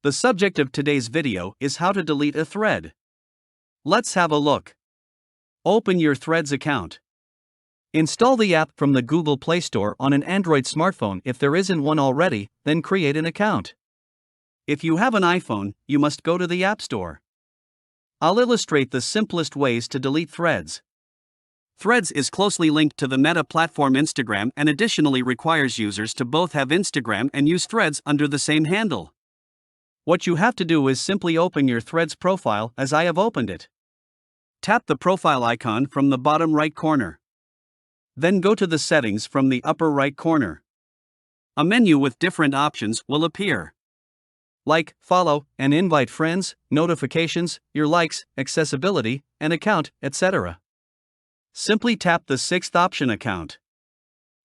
The subject of today's video is how to delete a thread. Let's have a look. Open your Threads account. Install the app from the Google Play Store on an Android smartphone if there isn't one already, then create an account. If you have an iPhone, you must go to the App Store. I'll illustrate the simplest ways to delete Threads. Threads is closely linked to the Meta platform Instagram and additionally requires users to both have Instagram and use Threads under the same handle. What you have to do is simply open your Threads profile as I have opened it. Tap the profile icon from the bottom right corner. Then go to the settings from the upper right corner. A menu with different options will appear. Like, follow, and invite friends, notifications, your likes, accessibility, and account, etc. Simply tap the sixth option, Account.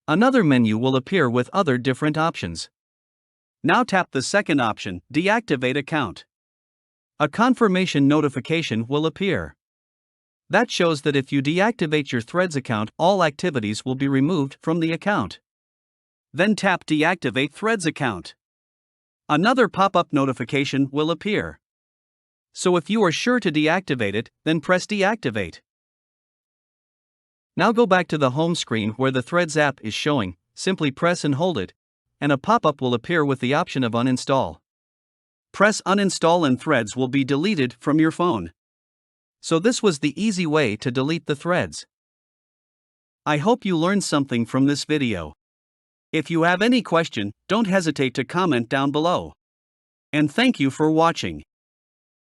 Another menu will appear with other different options. Now tap the second option, Deactivate Account. A confirmation notification will appear. That shows that if you deactivate your Threads account, all activities will be removed from the account. Then tap Deactivate Threads Account. Another pop-up notification will appear. So if you are sure to deactivate it, then press Deactivate. Now go back to the home screen where the Threads app is showing, simply press and hold it, and a pop-up will appear with the option of Uninstall. Press Uninstall and Threads will be deleted from your phone. So this was the easy way to delete the Threads. I hope you learned something from this video. If you have any question, don't hesitate to comment down below. And thank you for watching.